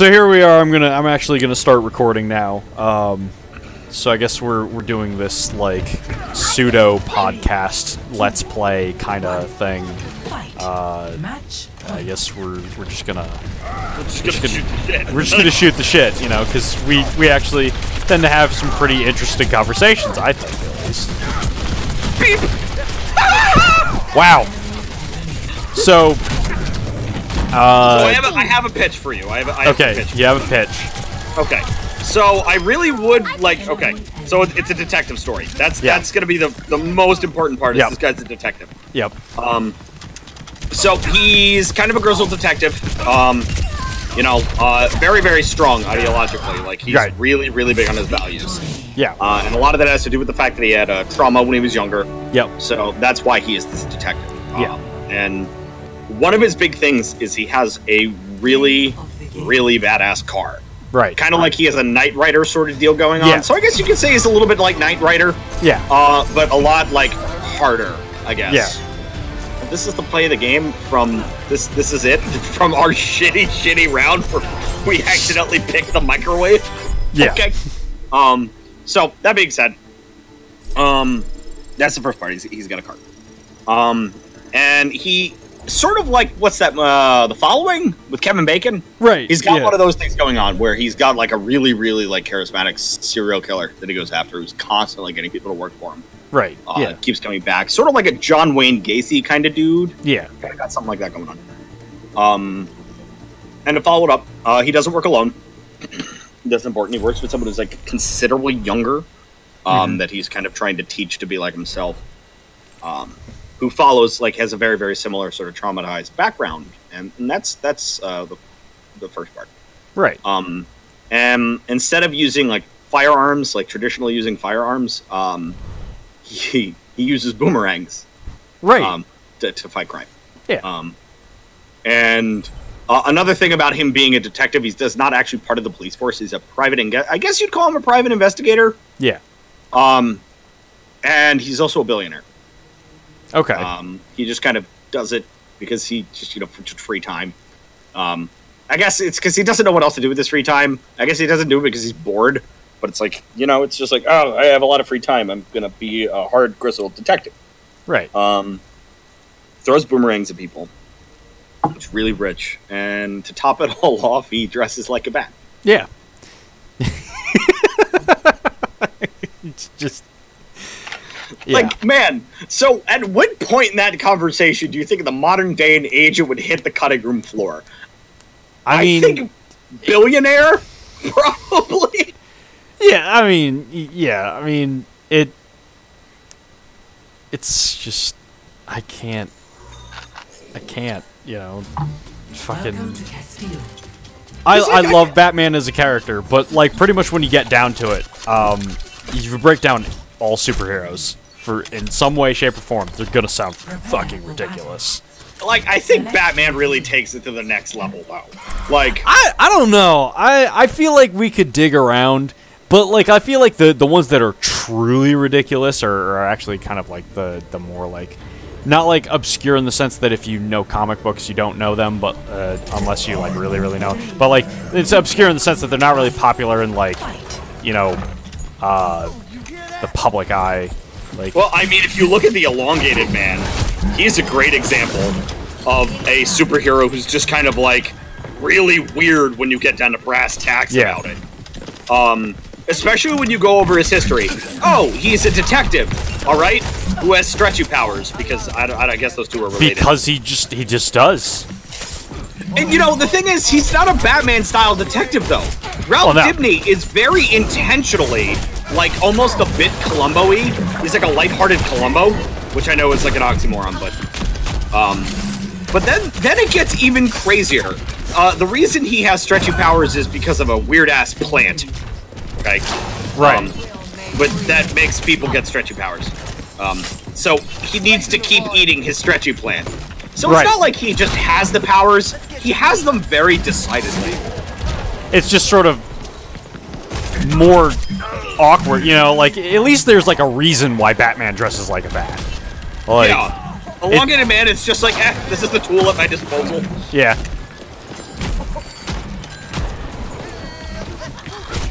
So here we are. I'm actually gonna start recording now. So I guess we're doing this like pseudo podcast, let's play kind of thing. I guess we're just gonna shoot the shit, you know, because we actually tend to have some pretty interesting conversations. I think, at least. Wow. So. I have a pitch for you. I have a pitch. You have a pitch. Okay. So I really would like. Okay. So it's a detective story. That's gonna be the most important part. Is this guy's a detective. Yep. So he's kind of a grizzled detective. You know, very, very strong ideologically. Like he's really, really big on his values. Yeah. And a lot of that has to do with the fact that he had trauma when he was younger. Yep. So that's why he is this detective. Yeah. And one of his big things is he has a really, really badass car. Right. Kind of like he has a Knight Rider sort of deal going on. Yeah. So I guess you could say he's a little bit like Knight Rider. Yeah. But a lot like harder, I guess. Yeah. This is the play of the game from this is it from our shitty round where we accidentally picked the microwave. Yeah. Okay. So that being said, that's the first part. He's got a car. And he sort of like what's that? The Following with Kevin Bacon. Right. He's got one of those things going on where he's got like a really, really like charismatic serial killer that he goes after, who's constantly getting people to work for him. Right. Keeps coming back. Sort of like a John Wayne Gacy kind of dude. Yeah. Kind of got something like that going on. And to follow it up, he doesn't work alone. That's important. He works with someone who's like considerably younger, that he's kind of trying to teach to be like himself. Who follows like has a very, very similar sort of traumatized background, and that's the first part. Right. And instead of using like firearms, like traditionally using firearms, he uses boomerangs, right, to fight crime. Yeah. And another thing about him being a detective, he's not actually part of the police force. He's a private. I guess you'd call him a private investigator. Yeah. And he's also a billionaire. Okay. He just kind of does it because he just for free time. I guess it's because he doesn't know what else to do with his free time. I guess he doesn't do it because he's bored. But it's like, it's just like, oh, I have a lot of free time. I'm going to be a hard grizzled detective. Right. Throws boomerangs at people. It's really rich. And to top it all off, he dresses like a bat. Yeah. It's just... Yeah. Like, man, so at what point in that conversation do you think in the modern day and age it would hit the cutting room floor? I think billionaire? Probably. Yeah, I mean, it's just, I can't, fucking, I love Batman as a character, but, like, pretty much when you get down to it, if you break down all superheroes, in some way, shape, or form, they're gonna sound fucking ridiculous. Like, I think Batman really takes it to the next level, though. Like, I don't know, I feel like we could dig around. But, like, I feel like the ones that are truly ridiculous are actually kind of, like, the more, like... Not, like, obscure in the sense that if you know comic books, you don't know them, but... unless you, like, really, really know. But, like, it's obscure in the sense that they're not really popular in, like, you know, the public eye. Like... Well, I mean, if you look at the Elongated Man, he's a great example of a superhero who's just kind of, like, really weird when you get down to brass tacks about it. Especially when you go over his history. Oh, he's a detective, all right, who has stretchy powers, because I guess those two are related. Because he just does. And, the thing is, he's not a Batman-style detective, though. Ralph Dibny is very intentionally, like, almost a bit Columbo-y. He's like a lighthearted Columbo, which I know is like an oxymoron, but then it gets even crazier. The reason he has stretchy powers is because of a weird-ass plant. Okay. Right. But that makes people get stretchy powers. So he needs to keep eating his stretchy plant. So it's not like he just has the powers. He has them very decidedly. It's just sort of more awkward, like, at least there's, like, a reason why Batman dresses like a bat. Like, yeah. Elongated Man, it's just like, this is the tool at my disposal. Yeah.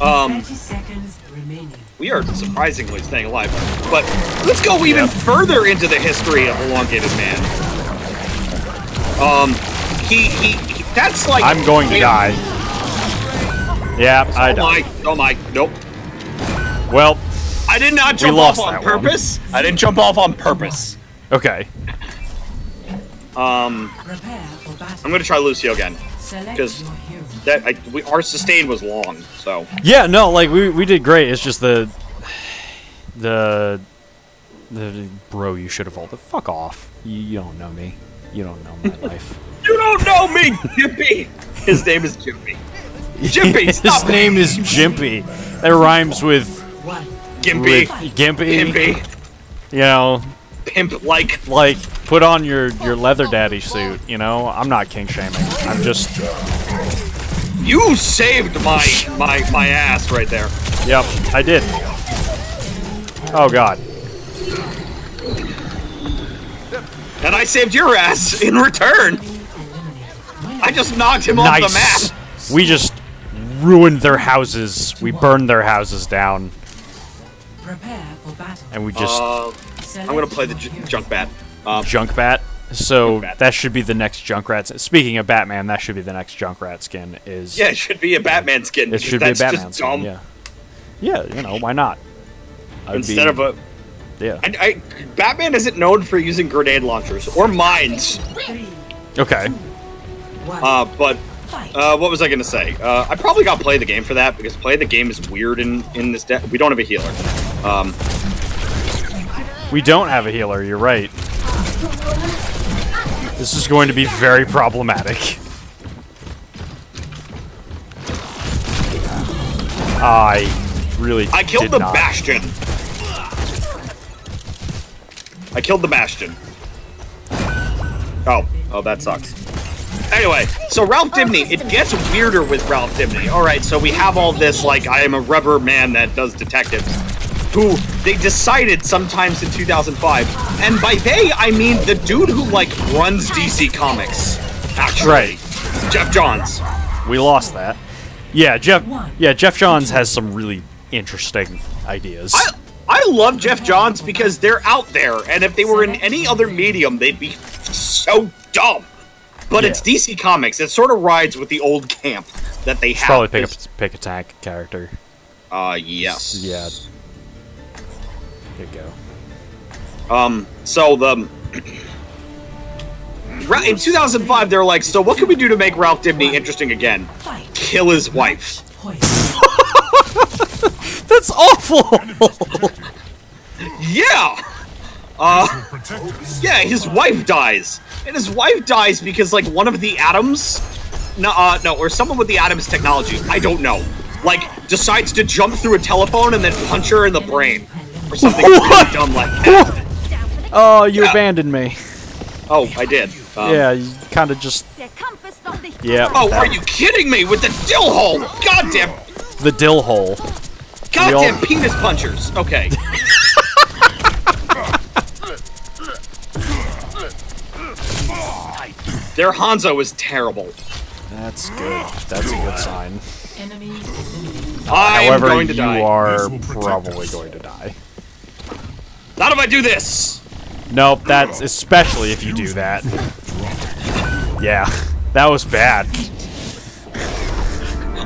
30 seconds remaining. We are surprisingly staying alive. But let's go even further into the history of Elongated Man. That's like... I'm going to die. Yeah, I died. Oh my, nope. Well, I did not jump off on purpose. I didn't jump off on purpose. Okay. I'm gonna try Lucio again. Because our sustain was long, so... Yeah, no, like, we did great. It's just the bro, you should have vaulted. Fuck off. You don't know me. You don't know my life. You don't know me, Jimpy! His name is Jimpy. Jimpy, stop! His name is Jimpy. That rhymes with... Gimpy. Gimpy. You know... Pimp-like. Like, put on your leather daddy suit, you know? I'm not king-shaming. I'm just... You saved my ass right there. Yep, I did. Oh, God. And I saved your ass in return. I just knocked him off the map. We just ruined their houses. We burned their houses down. And we just... I'm gonna play the Junkbat. Junkbat? So, that should be the next Junkrat. Speaking of Batman, that should be the next Junkrat skin. Yeah, it should be a Batman skin. It should be a Batman skin, yeah. Yeah, you know, why not? Instead of a... Yeah. Batman isn't known for using grenade launchers or mines. Okay. But what was I gonna say? I probably got play the game for that because play the game is weird in this deck. We don't have a healer. We don't have a healer. You're right. This is going to be very problematic. I killed the Bastion. I killed the Bastion. Oh, that sucks. Anyway, so Ralph Dibny, it gets weirder with Ralph Dibny. Alright, so we have all this, like, I am a rubber man that does detectives, who they decided sometimes in 2005, and by they, I mean the dude who, like, runs DC Comics, actually. Right. Jeff Johns. We lost that. Yeah, Jeff Johns has some really interesting ideas. I love Jeff Johns because they're out there, and if they were in any other medium, they'd be so dumb. But it's DC Comics. It sort of rides with the old camp that they have. Probably pick a tank character. Yes. Yeah. There you go. So in 2005, they're like, so what can we do to make Ralph Dibny interesting again? Kill his wife. That's awful! Yeah! Yeah, his wife dies. And his wife dies because, like, one of the atoms... No, or someone with the atoms technology, I don't know, like, decides to jump through a telephone and then punch her in the brain. Or something really dumb like that. Oh, you abandoned me. Oh, I did. Yeah, you kind of just... Yeah. Oh, are you kidding me? With the dill hole! Goddamn... The dill hole. Goddamn penis punchers! Okay. Their Hanzo is terrible. That's good. That's a good sign. I'm going to die. You are probably going to die. Not if I do this! Nope, that's especially if you do that. Yeah, that was bad.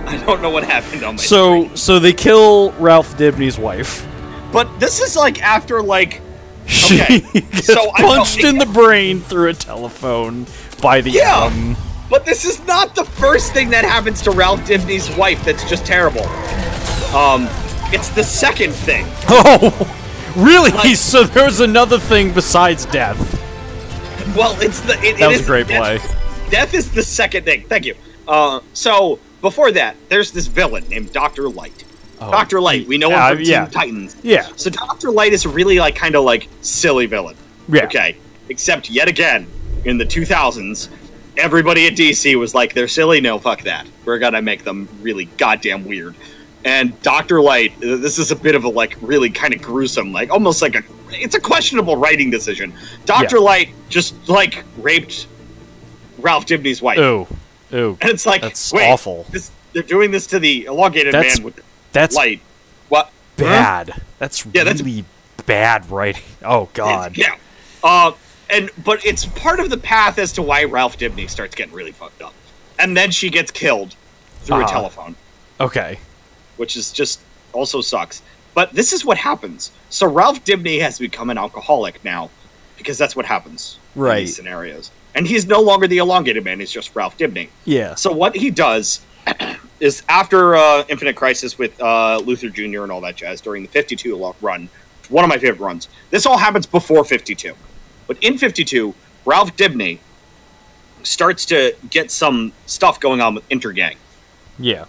I don't know what happened on my screen. So they kill Ralph Dibny's wife. But this is like after like... She gets punched in the brain through a telephone by the but this is not the first thing that happens to Ralph Dibny's wife that's just terrible. It's the second thing. Oh, really? Like, so there was another thing besides death. Well, it's the... That was a great play. Death is the second thing. Thank you. So, before that, there's this villain named Dr. Light. Oh, Dr. Light, we know him from Teen Titans. Yeah. So Dr. Light is a really, like, kind of, like, silly villain. Yeah. Okay. Except, yet again, in the 2000s, everybody at DC was like, they're silly, no, fuck that. We're gonna make them really goddamn weird. And Dr. Light, this is a bit of a, like, really kind of gruesome, like, almost like it's a questionable writing decision. Dr. Light just, like, raped Ralph Dibny's wife. Ooh. Ooh. And it's like, that's wait, awful. They're doing this to the elongated man with That's Light. What? bad. Huh? That's that's really bad writing. Oh God. Yeah. But it's part of the path as to why Ralph Dibny starts getting really fucked up, and then she gets killed through a telephone. Okay. Which is just also sucks. But this is what happens. So Ralph Dibny has become an alcoholic now, because that's what happens in these scenarios. And he's no longer the elongated man, he's just Ralph Dibny. Yeah. So what he does is after Infinite Crisis with Luther Jr. and all that jazz, during the 52 run, one of my favorite runs, this all happens before 52. But in 52, Ralph Dibny starts to get some stuff going on with Intergang. Yeah.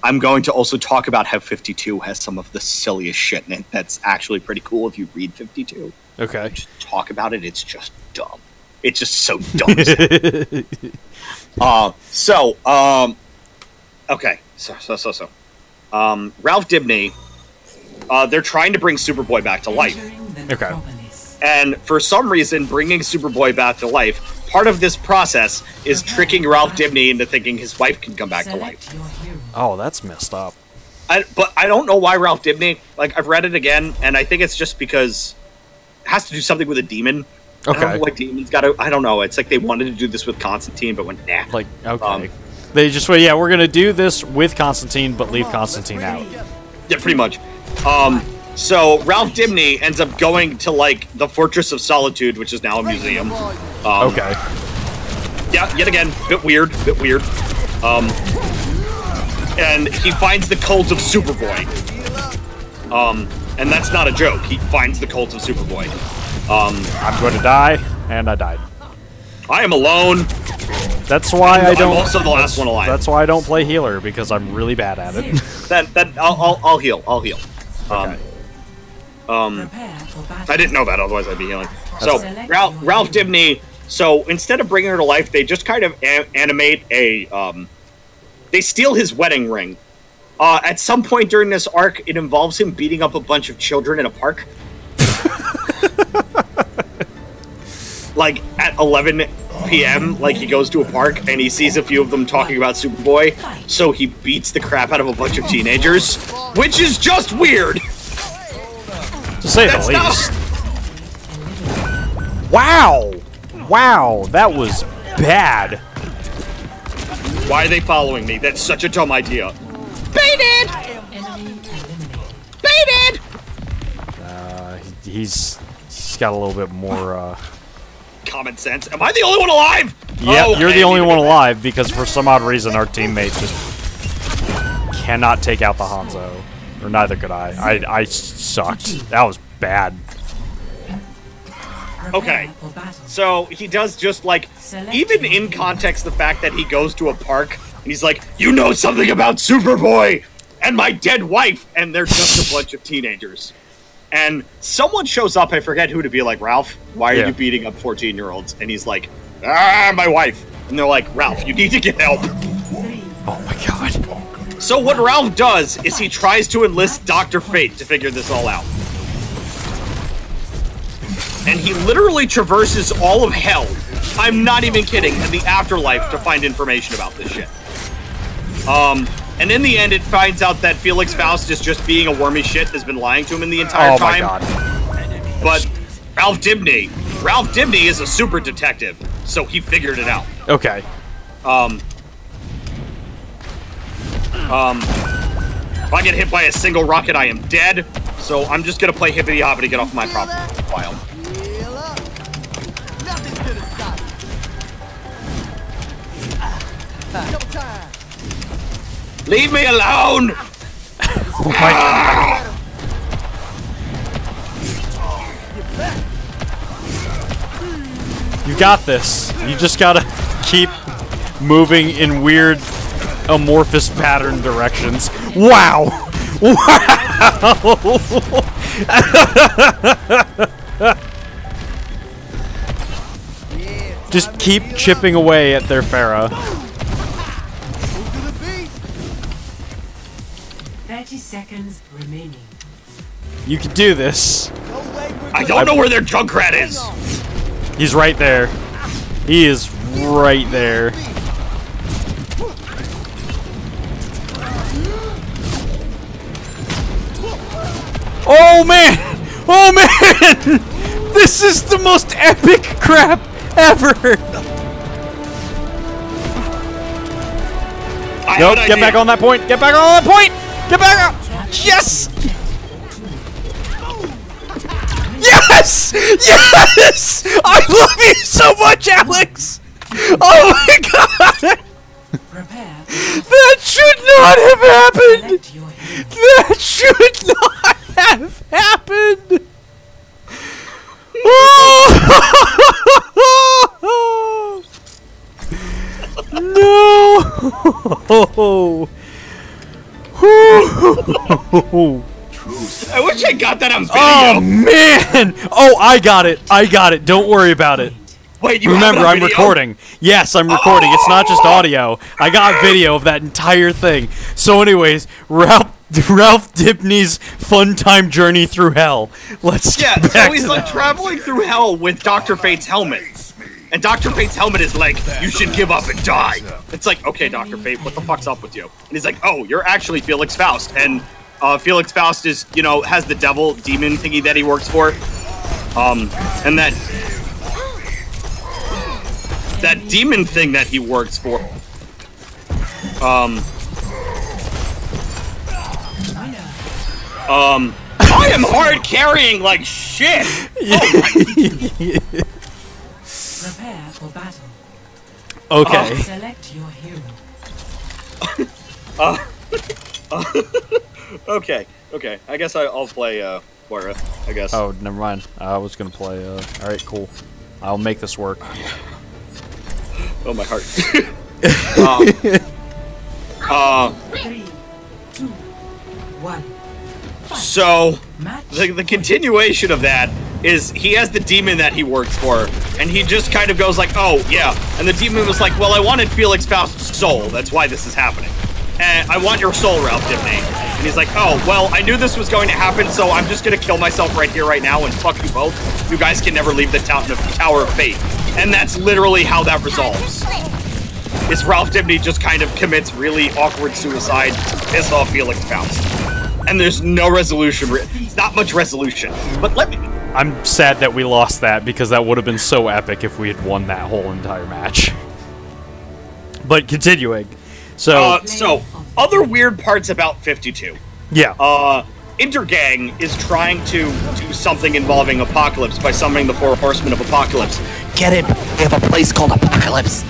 I'm going to also talk about how 52 has some of the silliest shit in it that's actually pretty cool if you read 52. Okay. Just talk about it, it's just dumb. It's just so dumb. Okay. Ralph Dibny, they're trying to bring Superboy back to life. Okay. And for some reason, bringing Superboy back to life, part of this process is tricking Ralph Dibny into thinking his wife can come back to life. Oh, that's messed up. But I don't know why Ralph Dibny, like, I've read it again, and I think it's just because it has to do something with a demon. Okay. I don't know why demons gotta, I don't know, it's like they wanted to do this with Constantine, but went, nah. Like, okay. They just went, yeah, we're gonna do this with Constantine, but leave Constantine out. Yeah, pretty much. So Ralph Dibny ends up going to, like, the Fortress of Solitude, which is now a museum. Okay. Yeah, yet again, bit weird. And he finds the cult of Superboy. And that's not a joke. He finds the cult of Superboy. I'm going to die, and I died. I am alone. That's why I don't. I'm also the last one alive. That's why I don't play healer, because I'm really bad at it. I'll heal. Okay. I didn't know that, otherwise I'd be healing. So Ralph Dibny. So instead of bringing her to life, they just kind of animate a. They steal his wedding ring. At some point during this arc, it involves him beating up a bunch of children in a park. Like at 11 p.m., like he goes to a park and he sees a few of them talking about Superboy, so he beats the crap out of a bunch of teenagers, which is just weird. To say the least. Wow! Wow, that was bad. Why are they following me? That's such a dumb idea. Baited! Baited! He's got a little bit more, common sense. Am I the only one alive? Yeah, oh, you're the only one alive, because for some odd reason our teammate just cannot take out the Hanzo. Or neither could I. I sucked. That was bad. Okay, so he does just, like, even in context, the fact that he goes to a park, and he's like, you know something about Superboy and my dead wife, and they're just a bunch of teenagers. And someone shows up, I forget who, to be like, Ralph, why are you beating up 14-year-olds? And he's like, my wife. And they're like, Ralph, you need to get help. Oh my god. So what Ralph does is he tries to enlist Dr. Fate to figure this all out. And he literally traverses all of hell, I'm not even kidding, and the afterlife to find information about this shit. And in the end, it finds out that Felix Faust is just being a wormy shit, has been lying to him in the entire time. Oh my god. But Ralph Dibny is a super detective, so he figured it out. Okay. If I get hit by a single rocket, I am dead. So I'm just gonna play hippity hoppity, get off my profile. Leave me alone! Oh my god. You got this. You just gotta keep moving in weird, amorphous pattern directions. Wow! Wow! Just keep chipping away at their Farah. 30 seconds remaining. You can do this. I don't know where their Junkrat is. He's right there. He is right there. Oh man! Oh man! This is the most epic crap ever! Nope, get back on that point! Get back on that point! Get back up! Yes! Yes! Yes! I love you so much, Alex! Oh my god! That should not have happened! That should not have happened! Oh! No! I wish I got that on video. Oh man! Oh, I got it. I got it. Don't worry about it. Wait, you remember? have it on I'm video? recording. Yes, I'm recording. It's not just audio. I got video of that entire thing. So, anyways, Ralph Dibny's fun time journey through hell. Let's get back so he's to like that. traveling through hell with Dr. Fate's helmet. And Dr. Fate's helmet is like, you should give up and die. It's like, okay, Dr. Fate, what the fuck's up with you? And he's like, oh, you're actually Felix Faust. And Felix Faust is, you know, has the devil demon thingy that he works for. And that demon thing that he works for. I am hard carrying like shit. Prepare for battle. Okay. Select your hero. Okay. I guess I'll play Moira, I guess. Oh, never mind. I was gonna play. All right, cool. I'll make this work. Oh, my heart. 3, 2, 1. So, Match. the continuation of that is he has the demon that he works for, and he just kind of goes like, oh, yeah. And the demon was like, well, I wanted Felix Faust's soul. That's why this is happening. And I want your soul, Ralph Dibny. And he's like, oh, well, I knew this was going to happen, so I'm just going to kill myself right here, right now, and fuck you both. You guys can never leave the Tower of Fate. And that's literally how that resolves. Is Ralph Dibny just kind of commits really awkward suicide to piss off Felix Faust. And there's no resolution. It's not much resolution. But let me... I'm sad that we lost that because that would have been so epic if we had won that whole entire match. But continuing. So, other weird parts about 52. yeah. Intergang is trying to do something involving Apocalypse by summoning the 4 Horsemen of Apocalypse. Get it? We have a place called Apocalypse.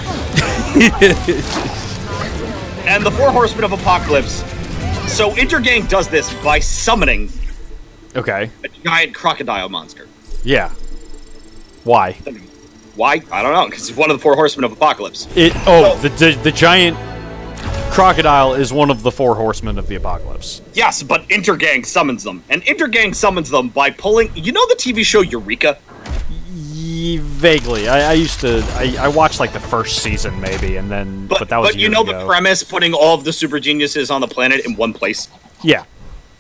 And the 4 Horsemen of Apocalypse. So Intergang does this by summoning Okay. a giant crocodile monster. Yeah. Why? Why? I don't know, because it's one of the 4 Horsemen of Apocalypse. The giant crocodile is one of the 4 horsemen of the apocalypse. Yes, but Intergang summons them. And Intergang summons them by pulling... You know the TV show Eureka? Vaguely. I watched like the first season maybe, and then but that was But you know the premise, putting all of the super geniuses on the planet in one place? Yeah.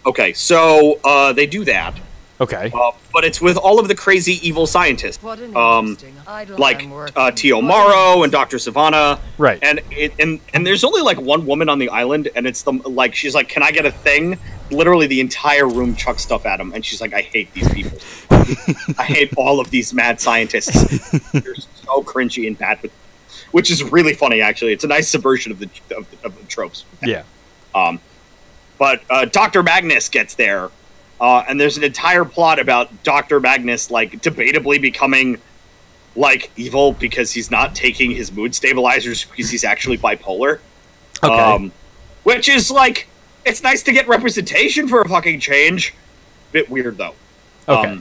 Okay, so they do that. Okay. But it's with all of the crazy evil scientists. What an interesting Like Tio Morrow and Dr. Savannah. Right. And there's only like one woman on the island, and it's she's like, can I get a thing? Literally the entire room chucks stuff at him, and she's like, I hate these people. I hate all of these mad scientists. They're so cringy and bad, which is really funny actually. It's a nice subversion of the tropes. Yeah. But Dr. Magnus gets there. And there's an entire plot about Dr. Magnus, like, debatably becoming, like, evil because he's not taking his mood stabilizers because he's actually bipolar. Okay. Which is, like, it's nice to get representation for a fucking change. Bit weird, though. Okay.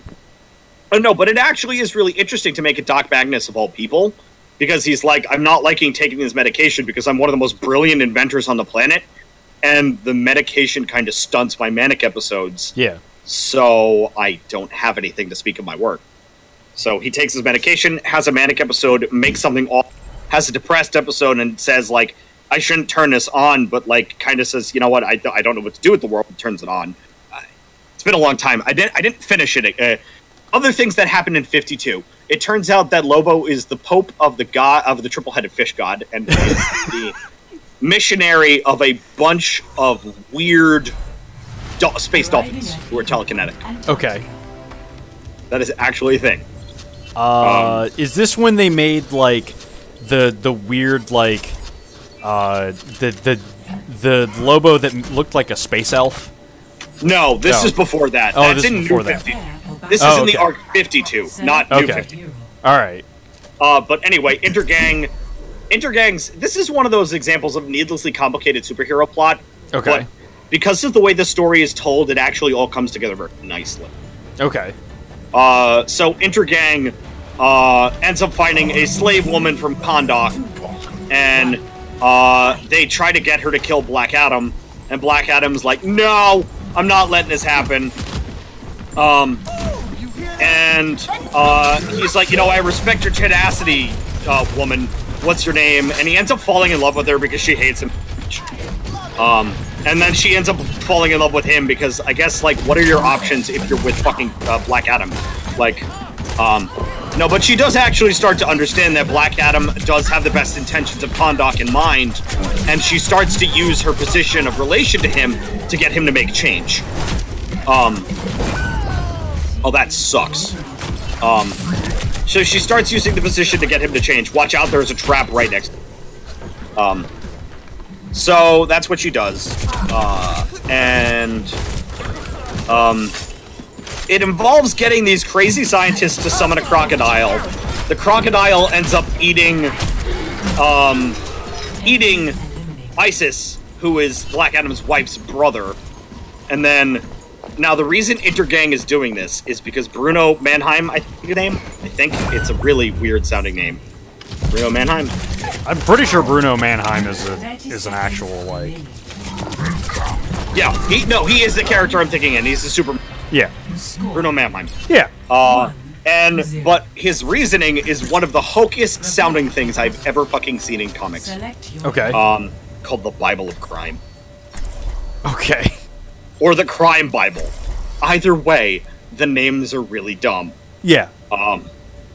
No, but it actually is really interesting to make a Doc Magnus of all people, because he's like, I'm not liking taking this medication because I'm one of the most brilliant inventors on the planet, and the medication kind of stunts my manic episodes. Yeah. So I don't have anything to speak of my work. So he takes his medication, has a manic episode, makes something off, has a depressed episode, and says, like, I shouldn't turn this on, but, like, kind of says, you know what, I don't know what to do with the world, and turns it on. It's been a long time. I didn't finish it. Other things that happened in 52. It turns out that Lobo is the pope of the god of the triple-headed fish god, and is the missionary of a bunch of weird space dolphins who are telekinetic. Okay. That is actually a thing. Is this when they made like the weird like the Lobo that looked like a space elf? No, this is before that. Oh, That's this is in before New that. 50. This is in the arc 52, not New Okay. 50. All right. But anyway, Intergangs. This is one of those examples of needlessly complicated superhero plot. Okay. But because of the way the story is told, it actually all comes together very nicely. Okay. So Intergang ends up finding a slave woman from Kahndaq, and they try to get her to kill Black Adam, and Black Adam's like, no, I'm not letting this happen. And he's like, I respect your tenacity, woman. What's your name? And he ends up falling in love with her because she hates him. And then she ends up falling in love with him because I guess, like, what are your options if you're with fucking Black Adam? Like, no, but she does actually start to understand that Black Adam does have the best intentions of Kahndaq in mind, and she starts to use her position of relation to him to get him to make change. Oh, that sucks. So she starts using the position to get him to change. Watch out, there's a trap right next to him. So that's what she does. It involves getting these crazy scientists to summon a crocodile. The crocodile ends up eating Isis, who is Black Adam's wife's brother. And then, now the reason Intergang is doing this is because Bruno Mannheim, I think the name? I think it's a really weird sounding name. Bruno Mannheim? I'm pretty sure Bruno Mannheim is an actual, like... Yeah, he is the character I'm thinking in. He's the super... Yeah. Bruno Mannheim. Yeah. But his reasoning is one of the hokeyest sounding things I've ever fucking seen in comics. Okay. Called the Bible of Crime. Okay. Or the Crime Bible. Either way, the names are really dumb. Yeah.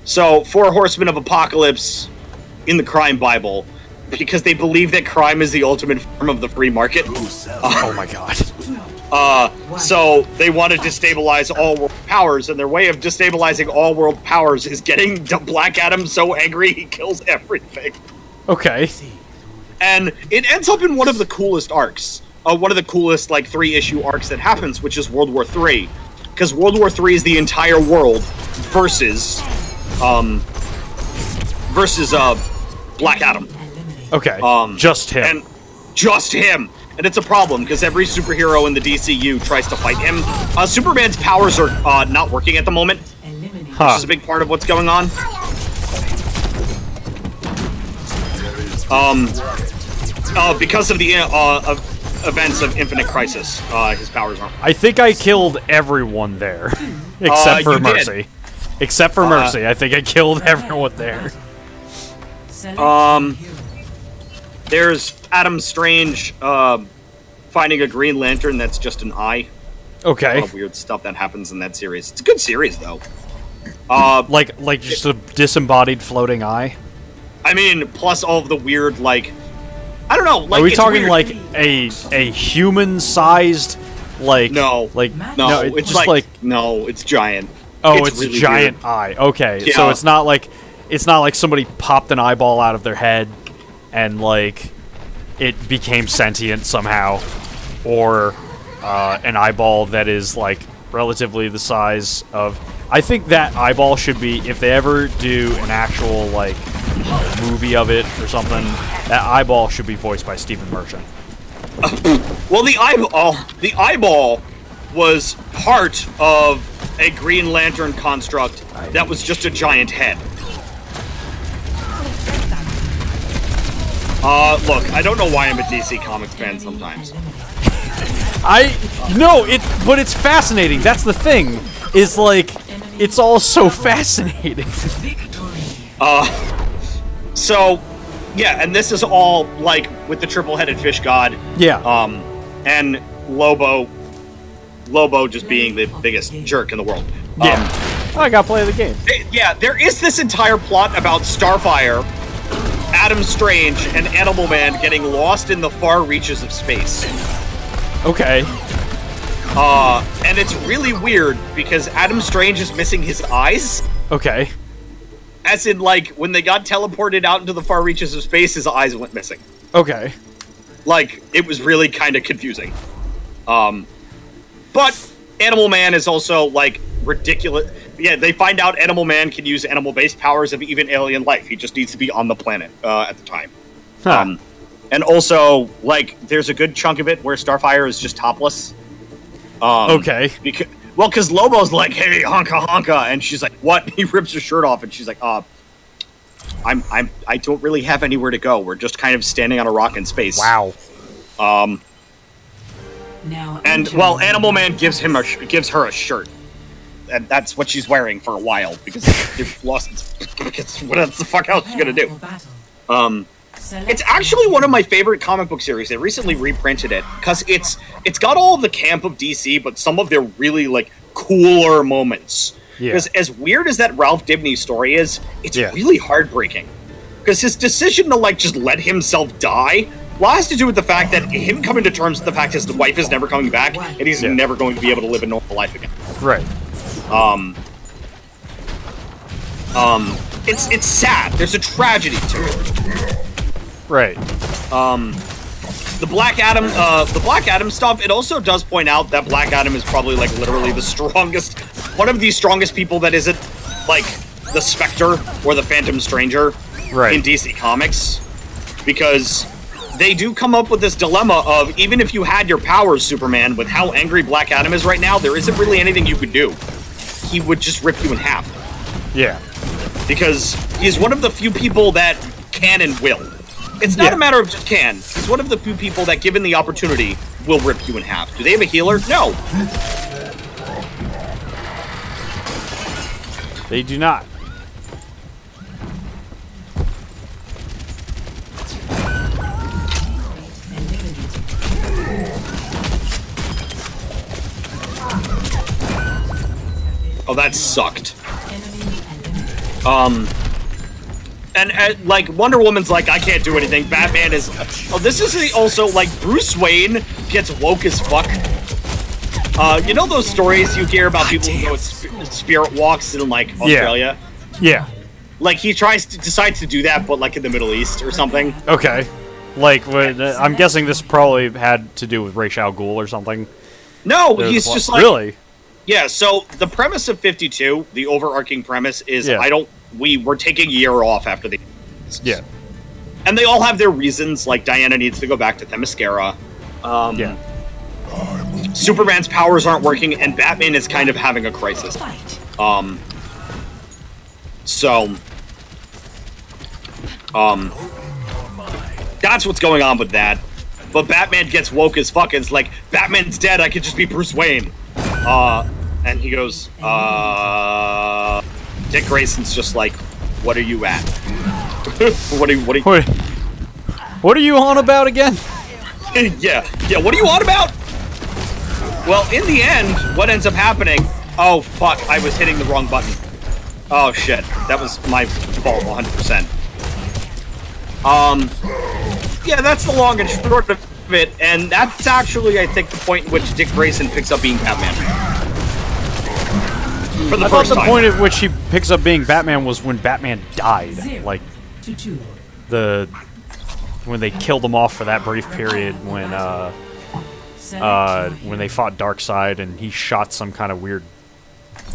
So, 4 Horsemen of Apocalypse in the Crime Bible, because they believe that crime is the ultimate form of the free market. Oh my god. So, they want to destabilize all world powers, and their way of destabilizing all world powers is getting Black Adam so angry he kills everything. Okay. And it ends up in one of the coolest arcs. One of the coolest, like, 3-issue arcs that happens, which is World War III. Because World War III is the entire world versus Black Adam. Okay. Just him. And just him. And it's a problem, because every superhero in the DCU tries to fight him. Superman's powers are not working at the moment. Huh. Which is a big part of what's going on. Because of the events of Infinite Crisis, his powers aren't. I think I killed everyone there. Except for Mercy. Did. Except for Mercy. I think I killed everyone there. There's Adam Strange finding a Green Lantern that's just an eye. Okay. A lot of weird stuff that happens in that series. It's a good series, though. Like just a disembodied floating eye? I mean, plus all of the weird, like... I don't know, like, are we it's talking weird. like a human-sized, like... No. Like, No, it's just like... No, it's giant. Oh, it's really giant weird. eye. Okay, Yeah. so it's not like somebody popped an eyeball out of their head and, like, it became sentient somehow. Or an eyeball that is, like, relatively the size of... I think that eyeball should be, if they ever do an actual, like, movie of it or something, that eyeball should be voiced by Stephen Merchant. Well, the eyeball was part of a Green Lantern construct that was just a giant head. Look, I don't know why I'm a DC Comics fan sometimes. But it's fascinating. That's the thing. Is like, it's all so fascinating. So, yeah, and this is all, like, with the triple-headed fish god. Yeah. And Lobo just being the biggest jerk in the world. Yeah. I gotta play the game. Yeah, there is this entire plot about Starfire, Adam Strange, and Animal Man getting lost in the far reaches of space. Okay. And it's really weird because Adam Strange is missing his eyes. Okay. As in, like, when they got teleported out into the far reaches of space, his eyes went missing. Okay. Like, it was really kind of confusing. But Animal Man is also, like, ridiculous. Yeah, they find out Animal Man can use animal-based powers of even alien life. He just needs to be on the planet at the time. Huh. And also, like, there's a good chunk of it where Starfire is just topless. Okay. Because Lobo's like, hey, honka honka, and she's like, what? He rips her shirt off, and she's like, I don't really have anywhere to go. We're just kind of standing on a rock in space. Wow. Well, Animal Man gives her a shirt, and that's what she's wearing for a while because they've lost. Because what the fuck else is she gonna do? It's actually one of my favorite comic book series. They recently reprinted it because it's got all of the camp of DC, but some of their really like cooler moments. Because as weird as that Ralph Dibny story is, it's really heartbreaking. Because his decision to like just let himself die has to do with the fact that him coming to terms with the fact his wife is never coming back and he's never going to be able to live a normal life again. Right. It's sad. There's a tragedy to it. Right. The Black Adam stuff, it also does point out that Black Adam is probably like literally one of the strongest people that isn't like the Spectre or the Phantom Stranger in DC Comics. Because they do come up with this dilemma of even if you had your powers, Superman, with how angry Black Adam is right now, there isn't really anything you could do. He would just rip you in half. Yeah. Because he's one of the few people that can and will. It's not a matter of just can. He's one of the few people that, given the opportunity, will rip you in half. Do they have a healer? No. They do not. Oh, that sucked. And like, Wonder Woman's like, I can't do anything. Batman is... Oh, this is also, like, Bruce Wayne gets woke as fuck. You know those stories you hear about people who go spirit walks in, like, Australia? Yeah. Like, he decides to do that, but, like, in the Middle East or something. Okay. Like, I'm guessing this probably had to do with Ra's al Ghul or something. No, he's just like... Really? Yeah, so the premise of 52, the overarching premise is we're taking a year off after the... Yeah. And they all have their reasons, like Diana needs to go back to Themyscira. Superman's powers aren't working, and Batman is kind of having a crisis. That's what's going on with that. But Batman gets woke as fuck, and it's like, Batman's dead, I could just be Bruce Wayne. And he goes, Dick Grayson's just like, what are you at? What are you on about again? yeah, what are you on about? Well, in the end, what ends up happening... Oh, fuck, I was hitting the wrong button. Oh, shit, that was my fault, 100%. Yeah, that's the long and short of it, and that's actually, I think, the point in which Dick Grayson picks up being Batman. For the first time. The point at which he picks up being Batman was when Batman died. Like, when they killed him off for that brief period when they fought Darkseid and he shot some kind of weird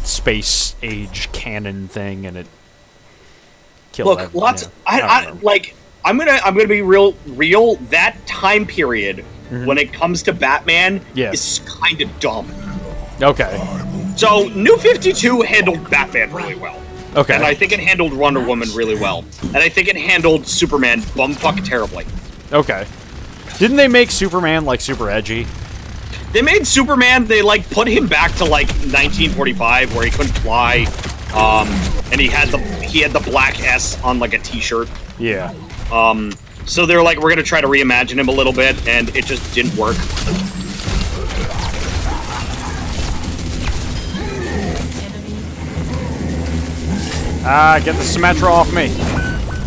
space age cannon thing and it killed him. Look, I'm gonna be real. That time period when it comes to Batman is kind of dumb. Okay. So New 52 handled Batman really well. Okay. And I think it handled Wonder Woman really well. And I think it handled Superman bumfuck terribly. Okay. Didn't they make Superman like super edgy? They made Superman. They like put him back to like 1945 where he couldn't fly. And he had the black S on like a T-shirt. Yeah. So they're like, we're gonna try to reimagine him a little bit, and it just didn't work. Get the Symmetra off me.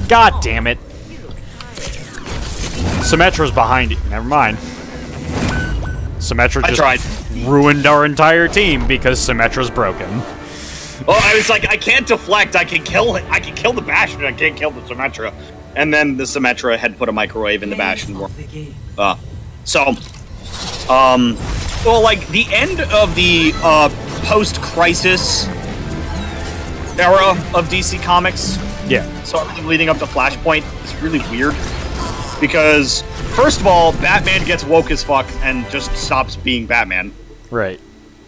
God damn it. Symmetra's behind you. Never mind. Symmetra I just tried. ruined our entire team because Symmetra's broken. Oh, I was like, I can't deflect. I can kill it. I can kill the Bastion. I can't kill the Symmetra. And then the Symmetra had put a microwave in the Bastion. Well, like, the end of the post-crisis era of DC Comics. Yeah. So everything leading up to Flashpoint is really weird. Because, first of all, Batman gets woke as fuck and just stops being Batman. Right.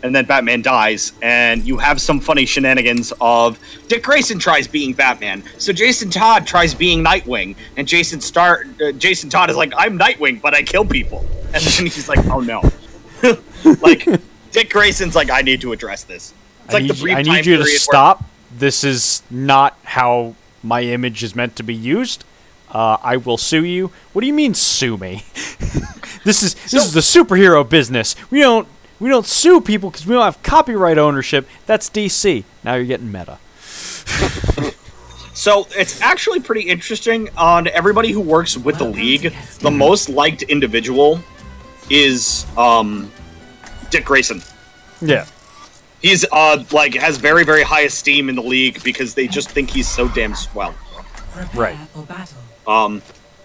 And then Batman dies, and you have some funny shenanigans of Dick Grayson tries being Batman, so Jason Todd tries being Nightwing, and Jason Todd is like, I'm Nightwing, but I kill people. And then he's like, oh no. Like, Dick Grayson's like, I need to address this. It's like the brief time I need you to period stop. This is not how my image is meant to be used. I will sue you. What do you mean, sue me? This is the superhero business. We don't sue people because we don't have copyright ownership. That's DC. Now you're getting meta. So it's actually pretty interesting. On everybody who works with the League, the most liked individual is Dick Grayson. Yeah. He's like has very, very high esteem in the League because they just think he's so damn swell. Right.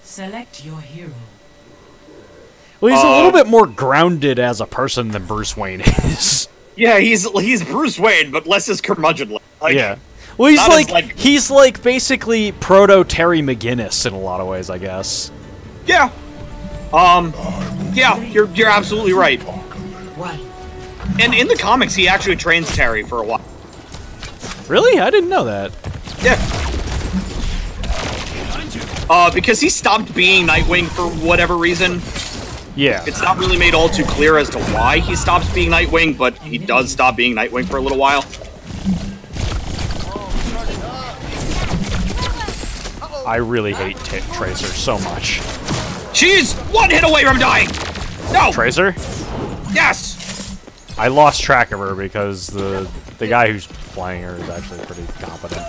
Select your hero. Well, he's a little bit more grounded as a person than Bruce Wayne is. Yeah, he's Bruce Wayne, but less as curmudgeonly. Like, yeah. Well, he's like basically proto Terry McGinnis in a lot of ways, I guess. Yeah. Yeah, you're absolutely right. And in the comics, he actually trains Terry for a while. Really? I didn't know that. Yeah. Because he stopped being Nightwing for whatever reason. Yeah. It's not really made all too clear as to why he stops being Nightwing, but he does stop being Nightwing for a little while. I really hate Tracer so much. She's one hit away from dying! No! Tracer? Yes! I lost track of her because the guy who's playing her is actually pretty competent.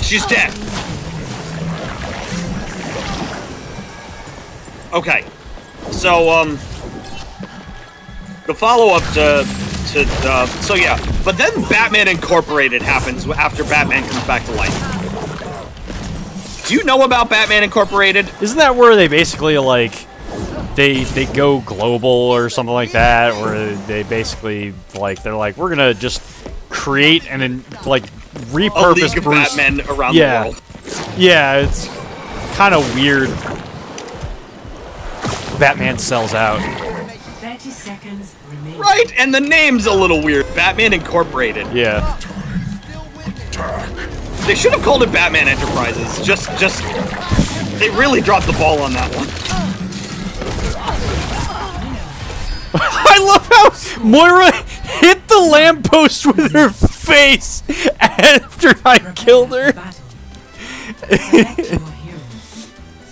She's dead. Okay. So, the follow-up so yeah. But then Batman Incorporated happens after Batman comes back to life. Do you know about Batman Incorporated? Isn't that where they basically, like, they go global or something like that? Or they basically, like, they're like, we're gonna just create and, like, repurpose a league of Bruce. Batmen around the world. Yeah, it's kind of weird. Batman sells out. 30 seconds remaining. Right, and the name's a little weird. Batman Incorporated. Yeah. They should have called it Batman Enterprises. Just they really dropped the ball on that one. I love how Moira hit the lamppost with her face after I killed her.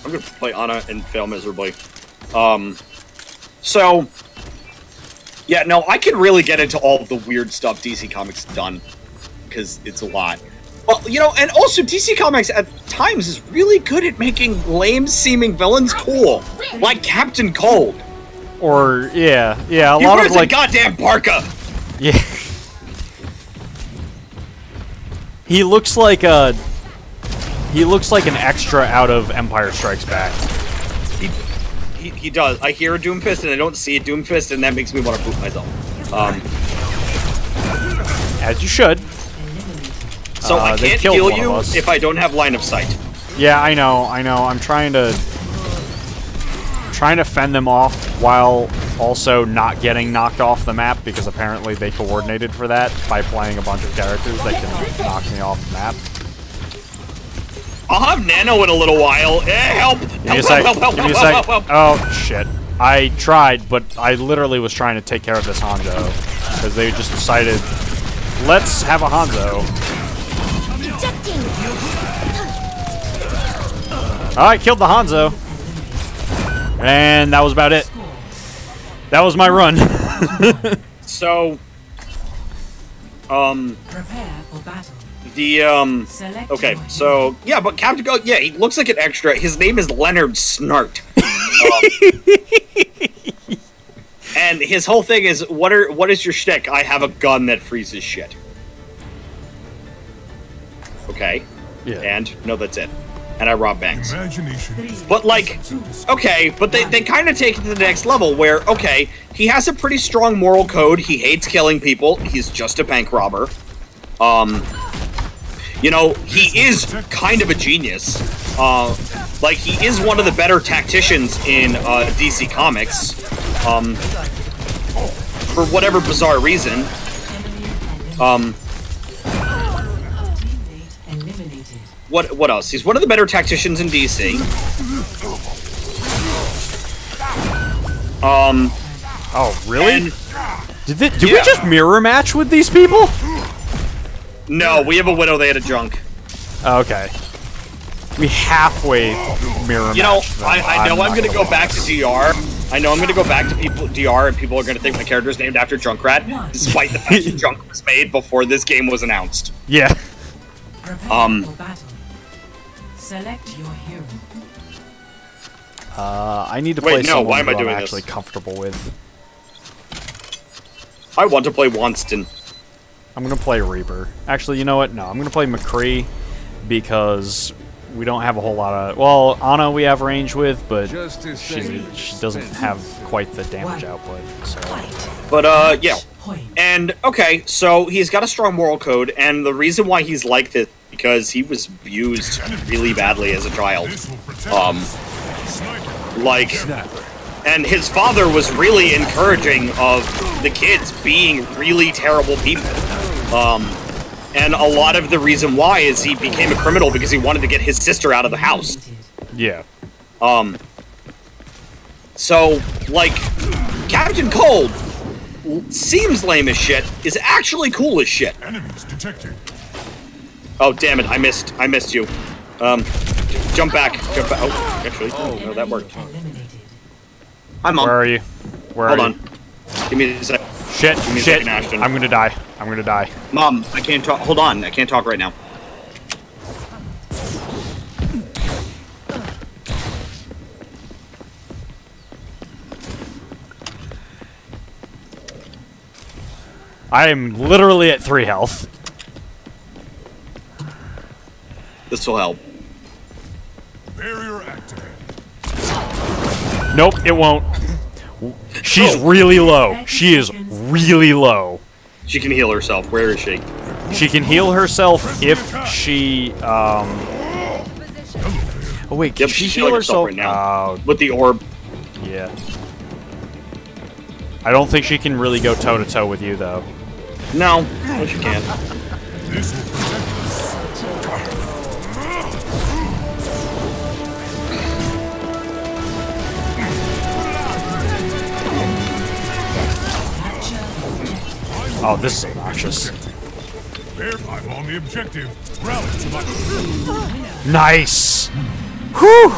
I'm gonna play Anna and fail miserably. So, yeah, no, I can really get into all of the weird stuff DC Comics has done, because it's a lot. Well, you know, and also DC Comics at times is really good at making lame-seeming villains cool, like Captain Cold. Or, yeah, a He lot wears of, like... a goddamn parka! Yeah. He looks like an extra out of Empire Strikes Back. He does. I hear a Doomfist and I don't see a Doomfist, and that makes me want to poop myself. As you should. So I can't heal you if I don't have line of sight. Yeah, I know. I'm trying to fend them off while also not getting knocked off the map, because apparently they coordinated for that by playing a bunch of characters that can knock me off the map. I'll have Nano in a little while. Help! Give me a sec. Oh, shit. I tried, but I literally was trying to take care of this Hanzo. Because they just decided, let's have a Hanzo. I killed the Hanzo. And that was about it. That was my run. So, Prepare for battle. okay, so, yeah, but Captain Cold, yeah, he looks like an extra. His name is Leonard Snart. And his whole thing is, what is your shtick? I have a gun that freezes shit. Okay. Yeah. And no, that's it. And I rob banks. But like, okay, but they kind of take it to the next level where, okay, he has a pretty strong moral code. He hates killing people. He's just a bank robber. You know, he is kind of a genius. Like, he is one of the better tacticians in DC Comics. For whatever bizarre reason. What else? He's one of the better tacticians in DC. Oh, really? Did we just mirror match with these people? No, we have a widow, they had a junk. Okay. We halfway mirror match. You know, them. I know I'm gonna go back to DR. I know I'm gonna go back to DR, and people are gonna think my character is named after Junkrat, despite the fact that Junk was made before this game was announced. Yeah. Select your hero. I need to play someone who I'm actually comfortable with. I want to play Wanston. I'm gonna play Reaper. Actually, you know what? No, I'm gonna play McCree because we don't have a whole lot of. Well, Ana we have range with, but she doesn't have quite the damage output. So. But yeah. And okay, so he's got a strong moral code, and the reason why he's like this because he was abused really badly as a child. And his father was really encouraging of the kids being really terrible people. And a lot of the reason why is he became a criminal because he wanted to get his sister out of the house. Yeah. So, like, Captain Cold seems lame as shit, is actually cool as shit. Enemies detected. Oh, damn it, I missed you. Jump back. Oh, actually, no, that worked. I'm on. Where are you? Hold on. Give me a sec. Shit, Give me a shit. second, Ashton. I'm gonna die. I'm gonna die. Mom, I can't talk. Hold on, I can't talk right now. I am literally at 3 health. This will help. Barrier activated. Nope, it won't. She's really low. She is really low. She can heal herself. Where is she? She can heal herself if she, Oh wait, can she she's heal healing herself right now. With the orb. Yeah. I don't think she can really go toe-to-toe with you, though. No, she can't. This will protect us. Oh, this is obnoxious. I'm on the objective. Rally to my... Nice! Whew!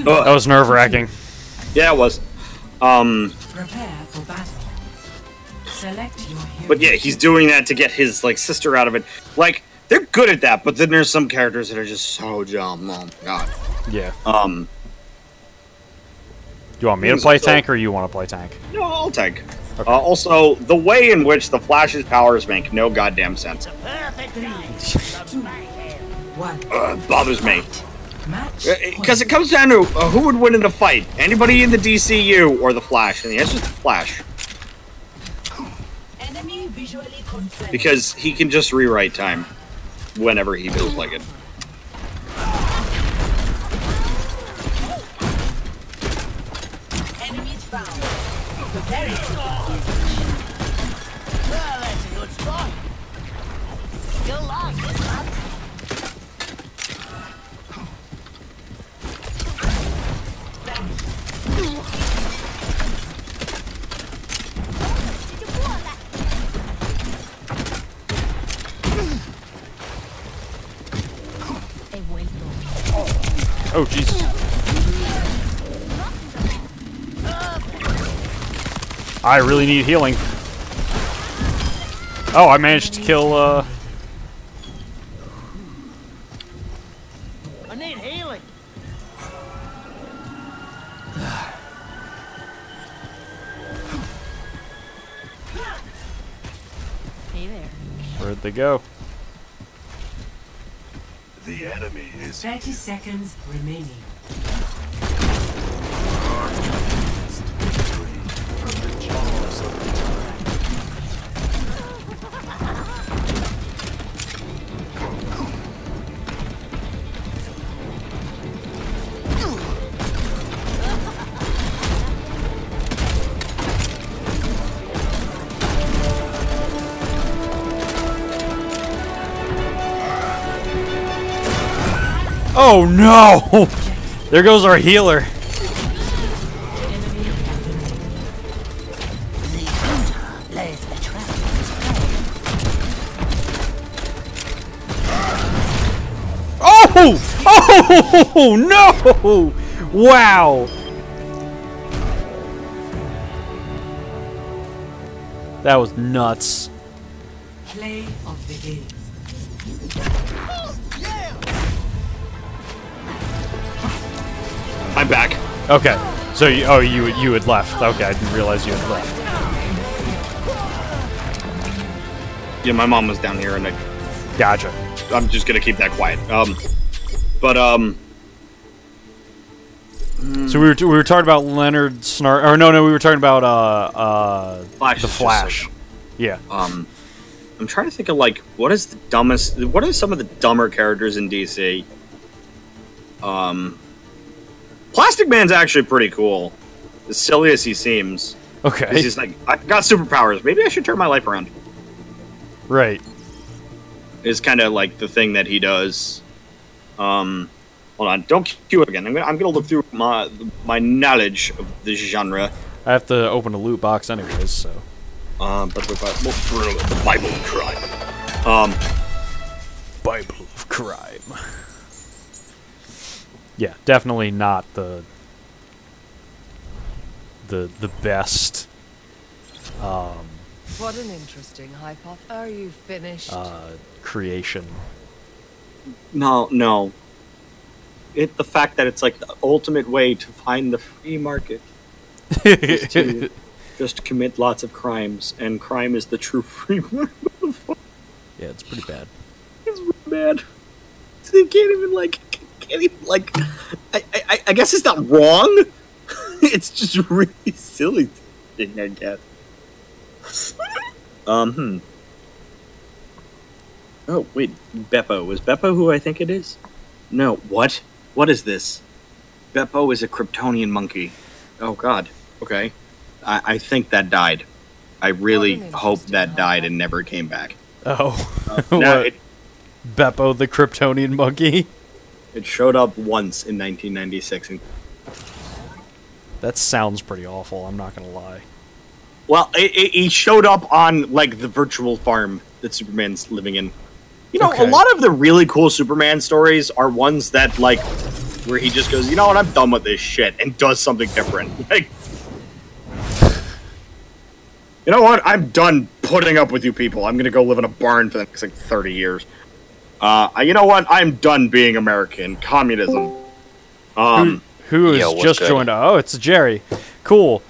That was nerve-wracking. Yeah, it was. Prepare for battle. Select your hero. But yeah, he's doing that to get his, like, sister out of it. Like, they're good at that, but then there's some characters that are just so dumb. Oh, my God. Yeah. Do you want me to play tank, or you want to play tank? No, I'll tank. Okay. Also, the way in which the Flash's powers make no goddamn sense. Bothers me. Because it comes down to who would win in a fight? Anybody in the DCU or the Flash? And the answer is the Flash. Because he can just rewrite time whenever he feels like it. Enemies found. Very well, that's a good spot. You'll like this, man. Oh, Jesus. I really need healing. Oh, I managed to kill, I need healing. Where'd they go? The enemy is 30 seconds remaining. from the jaws of the Oh no! There goes our healer. Lays a trap. Oh! Oh no! Wow! That was nuts. Play of the game. I'm back. Okay. So you had left. Okay, I didn't realize you had left. Yeah, my mom was down here, and Gotcha. I'm just gonna keep that quiet. So we were talking about Leonard Snark, or no, we were talking about Flash the is just so Flash. dumb. Yeah. I'm trying to think of like what are some of the dumber characters in DC? Plastic Man's actually pretty cool. As silly as he seems. Okay. He's just like, I got superpowers. Maybe I should turn my life around. Right. Is kind of like the thing that he does. Hold on, don't cue it again. I'm gonna look through my knowledge of this genre. I have to open a loot box anyways, so. But we'll through the Bible of crime. Bible of crime. Yeah, definitely not the best What an interesting hypothesis. Are you finished? creation. No. The fact that it's like the ultimate way to find the free market is to just commit lots of crimes, and crime is the true free market. Yeah, it's pretty bad. It's really bad. They can't even I guess it's not wrong. It's just a really silly thing, I guess. Oh wait, Beppo. Is Beppo who I think it is? No, what? What is this? Beppo is a Kryptonian monkey. Oh god. Okay. I think that died. I really hope that died and never came back. Oh. No, What? Beppo the Kryptonian monkey? it showed up once in 1996. And, That sounds pretty awful, I'm not gonna lie. well, he showed up on, like, the virtual farm that Superman's living in. You know, Okay. a lot of the really cool Superman stories are ones that, like, where he just goes, you know what, I'm done with this shit, and does something different. Like, you know what, I'm done putting up with you people. I'm gonna go live in a barn for the next, like, 30 years. You know what, I'm done being American. Communism. Who has Yo, what's just good? joined? Oh, it's Jerry. Cool.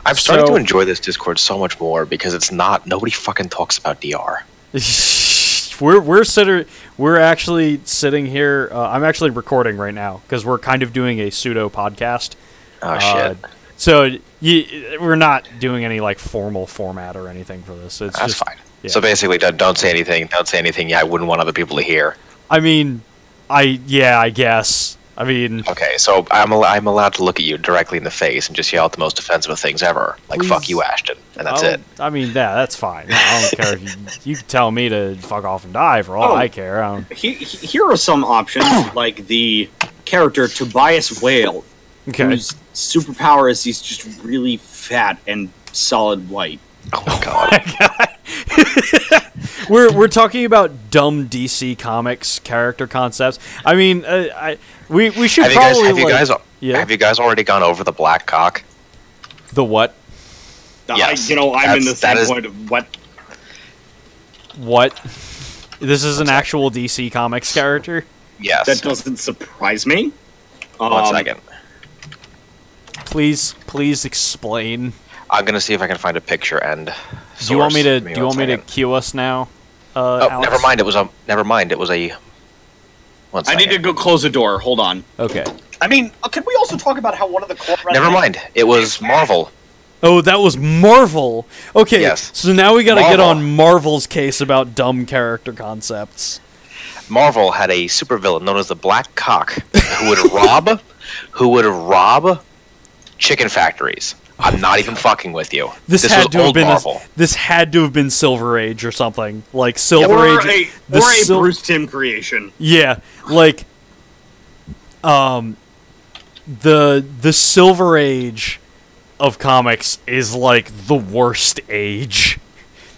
I'm starting So- to enjoy this Discord so much more because it's not nobody fucking talks about DR. We're actually sitting here. I'm actually recording right now because we're kind of doing a pseudo podcast. Oh shit. So we're not doing any like formal format or anything for this. It's That's just fine. yeah. So basically, don't say anything. Don't say anything. Yeah, I wouldn't want other people to hear. I mean, I guess. I mean, Okay, so I'm allowed to look at you directly in the face and just yell out the most offensive of things ever, like Please. "fuck you, Ashton," and that's it. I mean, that's fine. I don't care if you can tell me to fuck off and die for all Oh. I care. I don't, Here are some options, like the character Tobias Whale, okay. whose superpower is he's just really fat and solid white. Oh my god. We're talking about dumb DC Comics character concepts. I mean, we should probably Have you guys already gone over the black cock? the what? Yes, I'm in the that is- standpoint of what. What? This is an actual DC Comics character? Yes. That doesn't surprise me. 1 second. Please explain. I'm gonna see if I can find a picture and. Do you want me source. to Give me 1 second. cue us now? Oh, Alex? never mind. It was a. Never mind. It was a. One I second. need to go close the door. Hold on. Okay. I mean, can we also talk about how one of the core... Never mind. It was Marvel. Oh, that was Marvel. Okay, Yes. so now we gotta get Marvel. on Marvel's case about dumb character concepts. Marvel had a supervillain known as the Black Cock who would rob chicken factories. I'm not even fucking with you. This was had to have old been Marvel. this had to have been Silver Age or something like Silver Or Age. a Bruce Timm creation. Yeah, like the Silver Age of comics is like the worst age.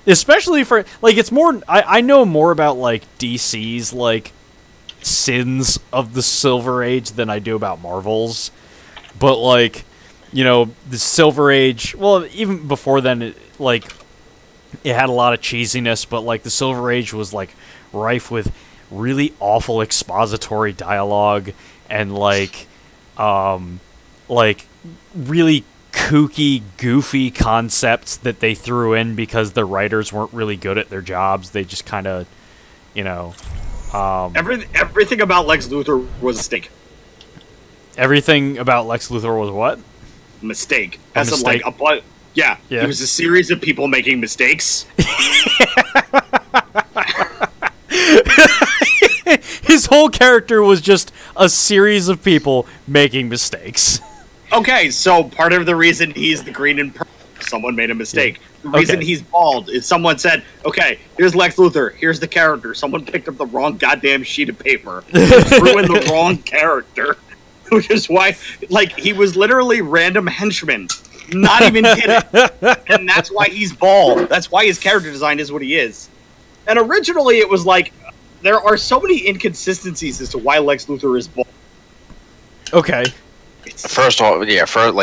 Especially for like it's more I know more about like DC's like sins of the Silver Age than I do about Marvel's. But like, you know, the Silver Age, well, even before then it had a lot of cheesiness, but like the Silver Age was like rife with really awful expository dialogue and like really kooky, goofy concepts that they threw in because the writers weren't really good at their jobs. They just kind of, you know, Everything about Lex Luthor was a mistake. everything about Lex Luthor was what? Mistake. A As in, mistake? yeah. Yeah. It was a series of people making mistakes. His whole character was just a series of people making mistakes. Okay, so part of the reason he's the green and purple, someone made a mistake. The reason Okay. he's bald is someone said, okay, here's Lex Luthor, here's the character. Someone picked up the wrong goddamn sheet of paper. Threw in the wrong character. Which is why, like, he was literally random henchman. Not even kidding. And that's why he's bald. That's why his character design is what he is. And originally it was like, there are so many inconsistencies as to why Lex Luthor is bald. Okay. First of all, yeah, wasn't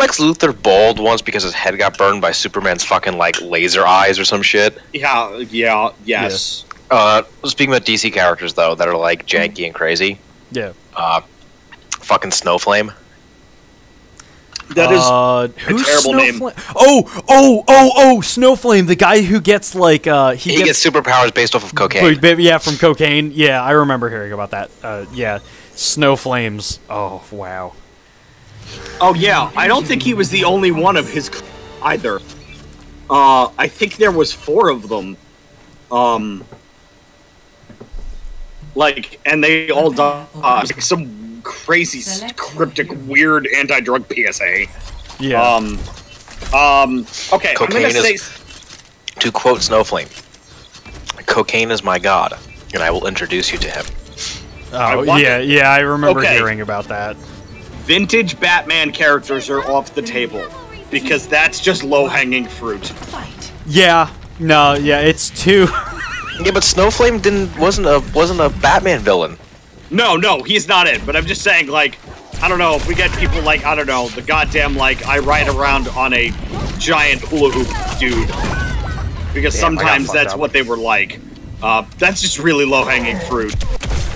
Lex Luthor bald once because his head got burned by Superman's fucking like laser eyes or some shit? Yes. Speaking about DC characters though that are like janky and crazy, Yeah. fucking Snowflame. That is who's terrible name. Snowflame? Oh, Snowflame, the guy who gets like He gets superpowers based off of cocaine. yeah, from cocaine. Yeah, I remember hearing about that. Yeah, Snowflames. Oh, wow. Oh yeah, I don't think he was the only one of his either. I think there was 4 of them. And they all died. Some crazy, cryptic, weird anti-drug PSA. Yeah. Okay, Cocaine I'm gonna say... To quote Snowflame, cocaine is my god, and I will introduce you to him. Oh, want yeah, I remember Okay. hearing about that. Vintage Batman characters are off the table. Because that's just low-hanging fruit. Yeah, no, yeah, it's too... Yeah, but Snowflame wasn't a Batman villain. No, he's not it. But I'm just saying, like, I don't know, if we get people like, I don't know, the goddamn, like, I ride around on a giant hula hoop dude. Because Damn, I got sometimes fucked that's up. what they were like. That's just really low-hanging fruit.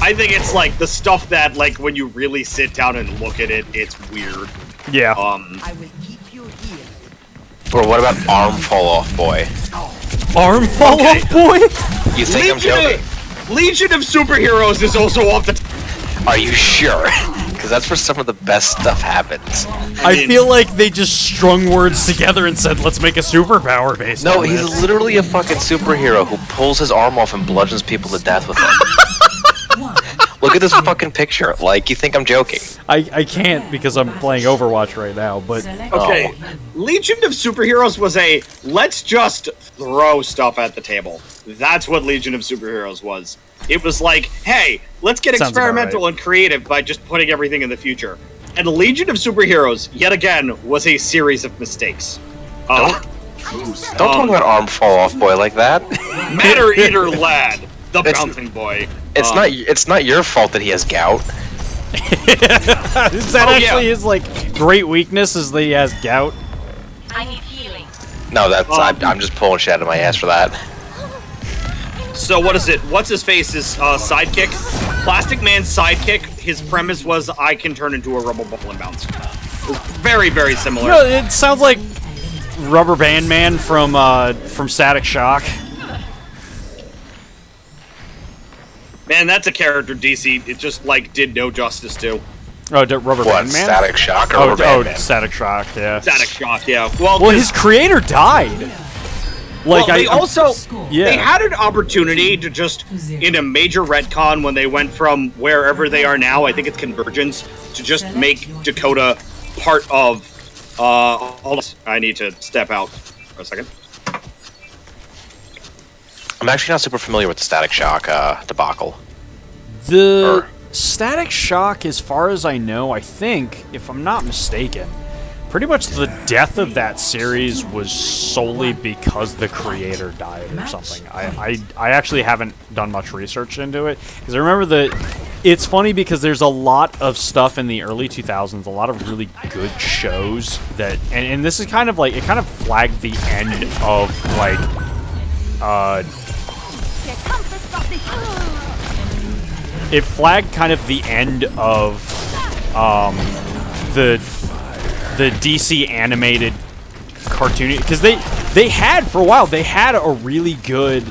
I think it's, like, the stuff that, like, when you really sit down and look at it, it's weird. Yeah. I will keep you here. Or what about Arm Fall Off Boy? Arm fall Okay. off, boy? You think I'm joking? Legion of Superheroes is also off the... Are you sure? Because that's where some of the best stuff happens. I feel like they just strung words together and said, let's make a superpower based No, on he's this. literally a fucking superhero who pulls his arm off and bludgeons people to death with it. Look at this fucking picture. Like, you think I'm joking? I can't because I'm playing Overwatch right now, but... Okay, Legion of Superheroes was a, let's just throw stuff at the table. That's what Legion of Superheroes was. It was like, hey, let's get Sounds about experimental right. and creative by just putting everything in the future. And Legion of Superheroes, yet again, was a series of mistakes. Don't talk about Arm Fall Off Boy like that. Matter Eater Lad, the It's- bouncing boy. It's not your fault that he has gout. Is that Oh, actually yeah. his, like, great weakness is that he has gout? I need healing. No, that's I'm just pulling shit out of my ass for that. So what is it? What's his face's sidekick? Plastic Man's sidekick. His premise was I can turn into a rubber ball and bounce. It was very, very similar. No, it sounds like Rubber Band Man from Static Shock. Man, that's a character DC. It just like did no justice to. Oh, Rubber What, Band Man? Static Shock or Rubber Band Man? Static Shock, yeah. Static Shock, yeah. Well, his creator died. Like, well, they also yeah. they had an opportunity to just in a major retcon when they went from wherever they are now, I think it's Convergence, to just make Dakota part of. Hold on, I need to step out for a second. I'm actually not super familiar with the Static Shock debacle. The Static Shock, as far as I know, I think, if I'm not mistaken, pretty much the death of that series was solely because the creator died or something. I actually haven't done much research into it, because I remember that it's funny because there's a lot of stuff in the early 2000s, a lot of really good shows that, and this is kind of like, it kind of flagged the end of, like, it flagged kind of the end of the DC animated cartoon, because they had for a while they had a really good